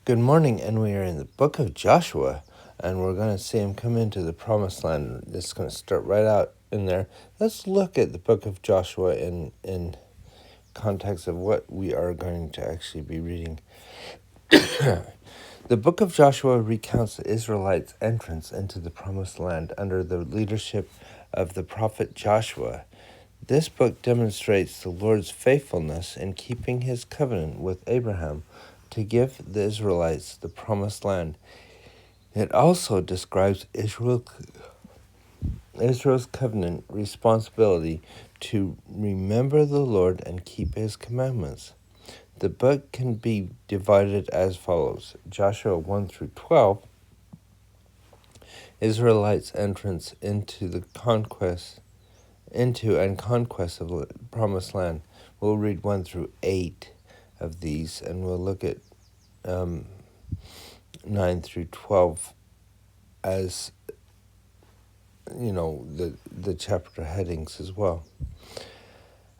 Good morning, and we are in the book of Joshua, and we're going to see him come into the promised land. It's going to start right out in there. Let's look at the book of Joshua in context of what we are going to actually be reading. The book of Joshua recounts the Israelites' entrance into the promised land under the leadership of the prophet Joshua. This book demonstrates the Lord's faithfulness in keeping his covenant with Abraham to give the Israelites the promised land. It also describes Israel's covenant responsibility to remember the Lord and keep his commandments. The book can be divided as follows: Joshua 1 through 12, Israelites' entrance into and conquest of the promised land. We'll read 1 through 8 of these, and we'll look at 9 through 12 as the chapter headings as well.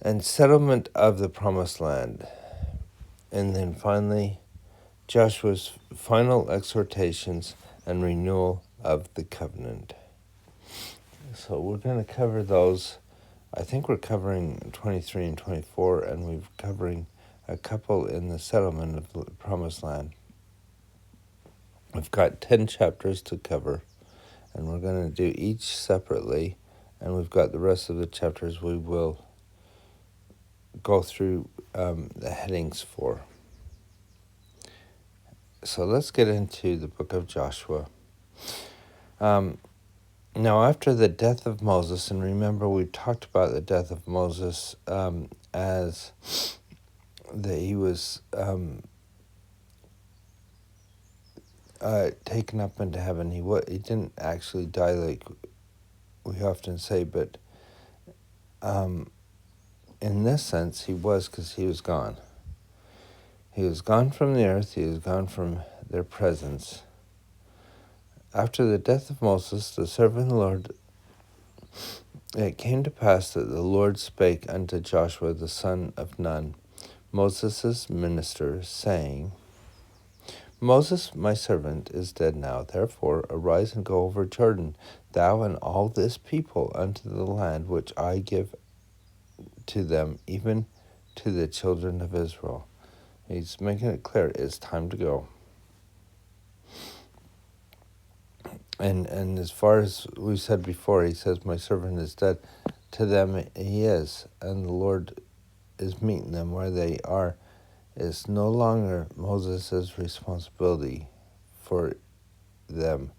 And settlement of the promised land. And then finally, Joshua's final exhortations and renewal of the covenant. So we're going to cover those. I think we're covering 23 and 24, and we're covering a couple in the settlement of the promised land. We've got 10 chapters to cover, and we're going to do each separately, and we've got the rest of the chapters we will go through the headings for. So let's get into the book of Joshua. Now, after the death of Moses, and remember we talked about the death of Moses as that he was taken up into heaven. He didn't actually die like we often say, but in this sense he was, because he was gone. He was gone from the earth. He was gone from their presence. After the death of Moses, the servant of the Lord, it came to pass that the Lord spake unto Joshua the son of Nun, Moses' minister, saying, Moses, my servant, is dead now. Therefore arise and go over Jordan, thou and all this people, unto the land which I give to them, even to the children of Israel. He's making it clear it's time to go. And as far as we said before, he says, my servant is dead. To them he is, and the Lord is meeting them where they are. It's no longer Moses' responsibility for them.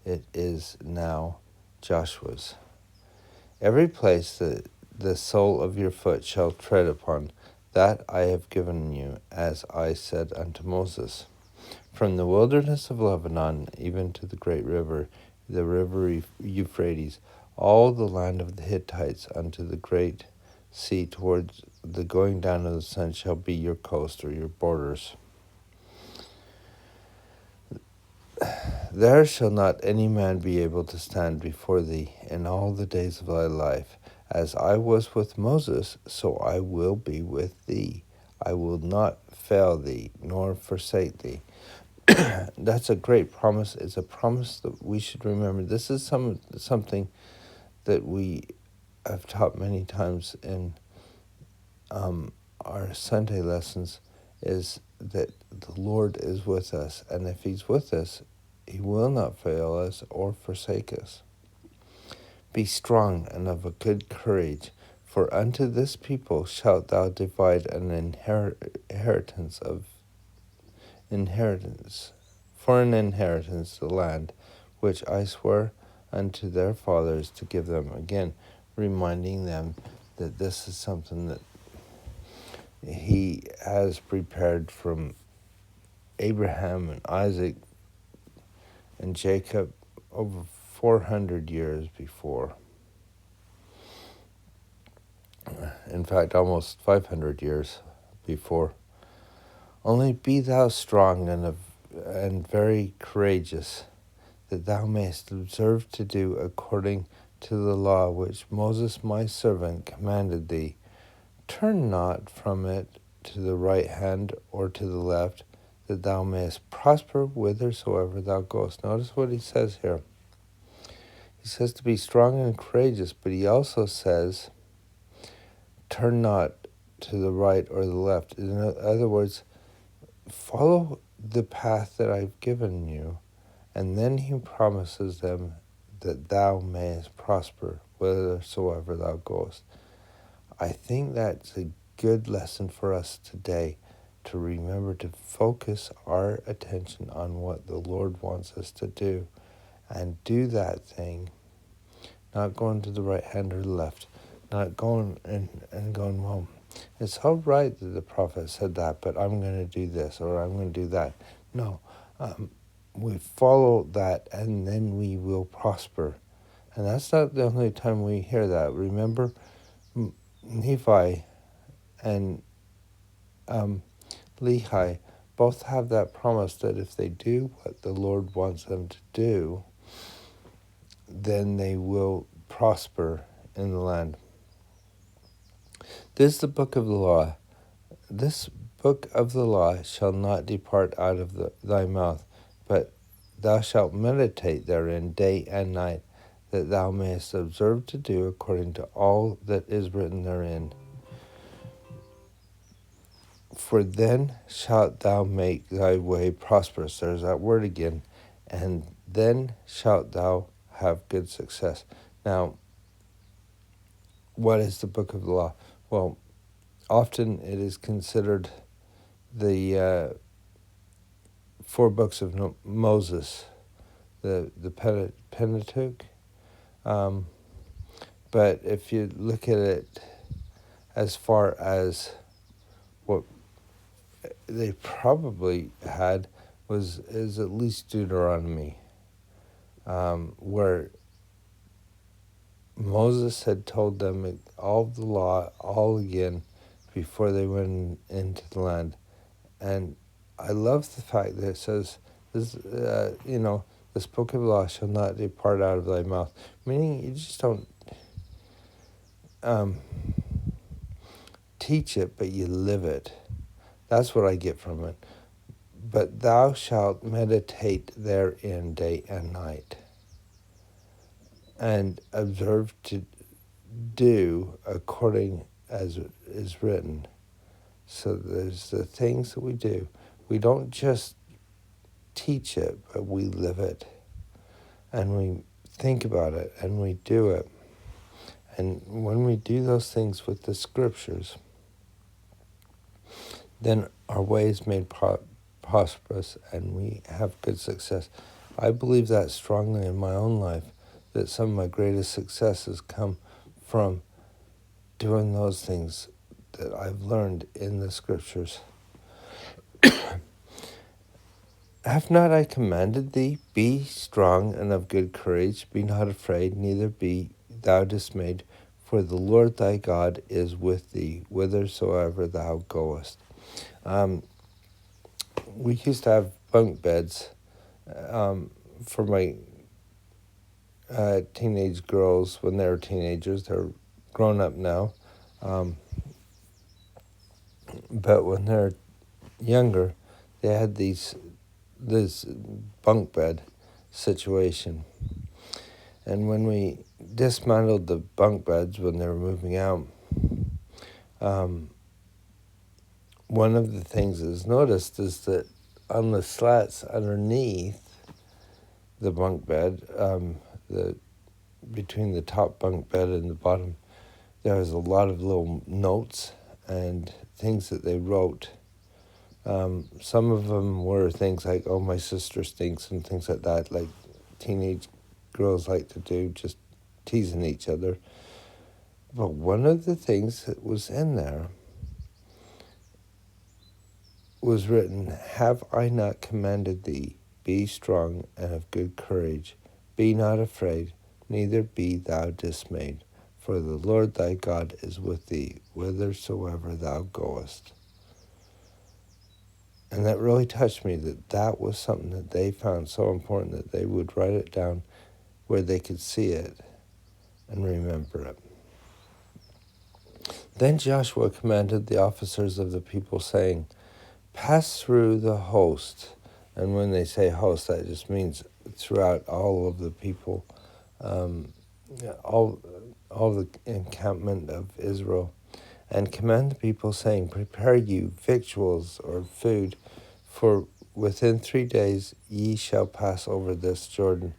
It is now Joshua's. Every place that the sole of your foot shall tread upon, that I have given you, as I said unto Moses. From the wilderness of Lebanon even to the great river, the river Euphrates, all the land of the Hittites unto the great sea towards the going down of the sun shall be your coast, or your borders. There shall not any man be able to stand before thee in all the days of thy life. As I was with Moses, so I will be with thee. I will not fail thee, nor forsake thee. That's a great promise. It's a promise that we should remember. This is something that we have taught many times in our Sunday lessons, is that the Lord is with us, and if he's with us, he will not fail us or forsake us. Be strong and of a good courage, for unto this people shalt thou divide an inheritance for an inheritance the land which I swore unto their fathers to give them. Again, reminding them that this is something that he has prepared from Abraham and Isaac and Jacob over 400 years before. In fact, almost 500 years before. Only be thou strong and very courageous, that thou mayest observe to do according to the law which Moses my servant commanded thee. Turn not from it to the right hand or to the left, that thou mayest prosper whithersoever thou goest. Notice what he says here. He says to be strong and courageous, but he also says, turn not to the right or the left. In other words, follow the path that I've given you. And then he promises them that thou mayest prosper whithersoever thou goest. I think that's a good lesson for us today, to remember to focus our attention on what the Lord wants us to do and do that thing, not going to the right hand or the left, not going and going, well, it's all right that the prophet said that, but I'm going to do this or I'm going to do that. No, we follow that and then we will prosper. And that's not the only time we hear that. Remember, Nephi and Lehi both have that promise that if they do what the Lord wants them to do, then they will prosper in the land. This is the book of the law. This book of the law shall not depart out of thy mouth, but thou shalt meditate therein day and night, that thou mayest observe to do according to all that is written therein. For then shalt thou make thy way prosperous. There's that word again. And then shalt thou have good success. Now, what is the book of the law? Well, often it is considered the 4 books of Moses, the Pentateuch. But if you look at it as far as what they probably had is at least Deuteronomy, where Moses had told them all the law all again before they went into the land. And I love the fact that it says, this book of the law shall not depart out of thy mouth. Meaning you just don't teach it, but you live it. That's what I get from it. But thou shalt meditate therein day and night, and observe to do according as it is written. So there's the things that we do. We don't just teach it, but we live it. And we think about it, and we do it. And when we do those things with the scriptures, then our way is made prosperous and we have good success. I believe that strongly in my own life, that some of my greatest successes come from doing those things that I've learned in the scriptures. Have not I commanded thee? Be strong and of good courage. Be not afraid, neither be thou dismayed. For the Lord thy God is with thee, whithersoever thou goest. We used to have bunk beds for my teenage girls when they were teenagers. They're grown up now. But when they're younger, they had this bunk bed situation. And when we dismantled the bunk beds when they were moving out, one of the things that's noticed is that on the slats underneath the bunk bed, between the top bunk bed and the bottom, there was a lot of little notes and things that they wrote. Some of them were things like, oh, my sister stinks, and things like that, like teenage girls like to do, just teasing each other. But one of the things that was in there was written, have I not commanded thee, be strong and of good courage, be not afraid, neither be thou dismayed, for the Lord thy God is with thee, whithersoever thou goest. And that really touched me, that was something that they found so important that they would write it down where they could see it and remember it. Then Joshua commanded the officers of the people, saying, pass through the host. And when they say host, that just means throughout all of the people, all the encampment of Israel, and command the people, saying, prepare you victuals or food, for within 3 days ye shall pass over this Jordan,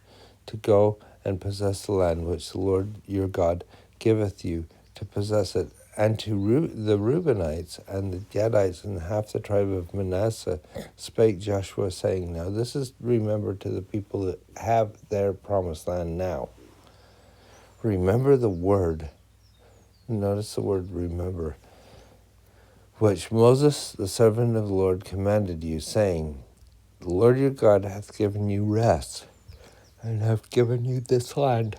to go and possess the land which the Lord your God giveth you to possess it. And to the Reubenites and the Gadites and half the tribe of Manasseh spake Joshua, saying, now this is, remember, to the people that have their promised land now. Remember the word, notice the word remember, which Moses, the servant of the Lord, commanded you, saying, the Lord your God hath given you rest, and hath given you this land.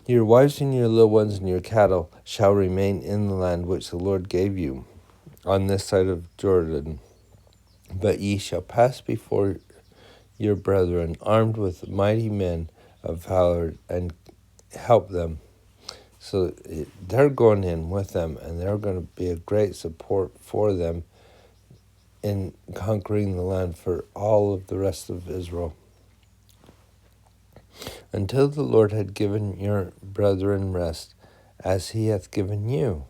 Your wives and your little ones and your cattle shall remain in the land which the Lord gave you on this side of Jordan. But ye shall pass before your brethren, armed with mighty men of valor, and help them. So they're going in with them, and they're going to be a great support for them in conquering the land for all of the rest of Israel. Until the Lord had given your brethren rest, as he hath given you.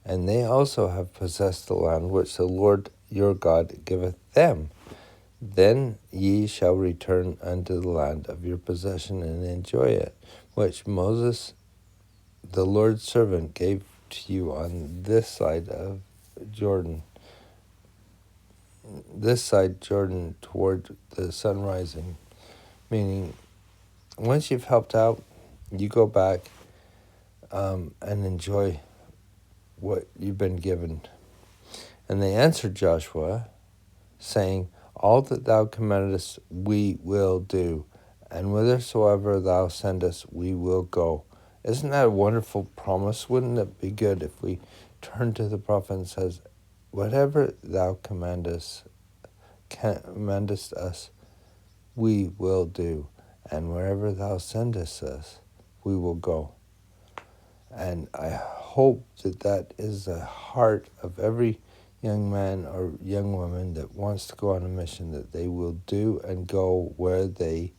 And they also have possessed the land which the Lord your God giveth them. Then ye shall return unto the land of your possession and enjoy it, which Moses, the Lord's servant, gave to you on this side of Jordan. This side Jordan toward the sun rising. Meaning, once you've helped out, you go back and enjoy what you've been given. And they answered Joshua, saying, all that thou commandest we will do, and whithersoever thou sendest we will go. Isn't that a wonderful promise? Wouldn't it be good if we turn to the prophet and says, whatever thou commandest us, we will do, and wherever thou sendest us, we will go. And I hope that that is the heart of every young man or young woman that wants to go on a mission, that they will do and go where they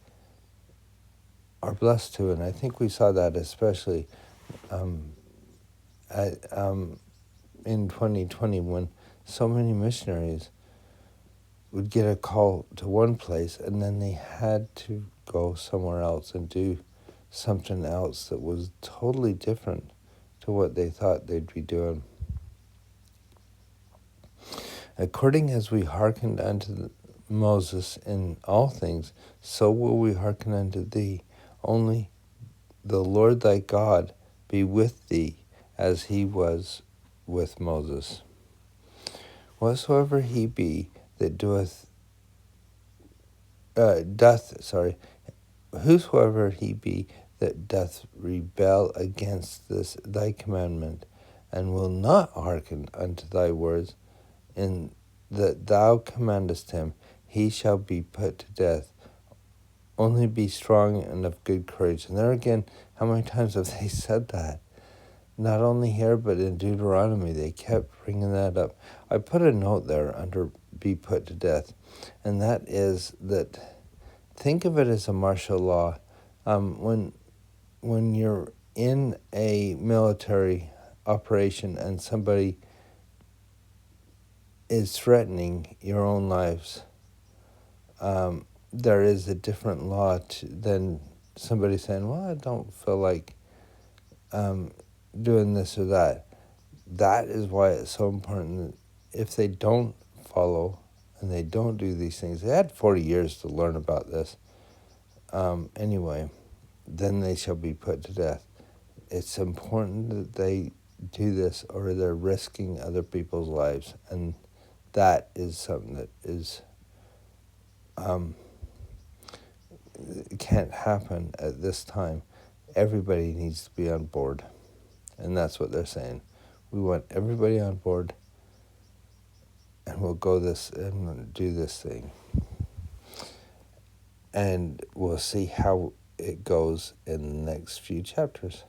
are blessed to. And I think we saw that especially in 2020, when so many missionaries would get a call to one place and then they had to go somewhere else and do something else that was totally different to what they thought they'd be doing. According as we hearkened unto Moses in all things, so will we hearken unto thee. Only the Lord thy God be with thee, as he was with Moses. Whatsoever he be that whosoever he be that doth rebel against this thy commandment, and will not hearken unto thy words, in that thou commandest him, he shall be put to death. Only be strong and of good courage. And there again, how many times have they said that? Not only here, but in Deuteronomy, they kept bringing that up. I put a note there under be put to death, and that is that, think of it as a martial law. When you're in a military operation and somebody is threatening your own lives, there is a different law than somebody saying, well, I don't feel like doing this or that. That is why it's so important that if they don't follow and they don't do these things, they had 40 years to learn about this. Anyway, then they shall be put to death. It's important that they do this or they're risking other people's lives. And that is something that is can't happen at this time. Everybody needs to be on board. And that's what they're saying. We want everybody on board, and we'll go this and do this thing. And we'll see how it goes in the next few chapters.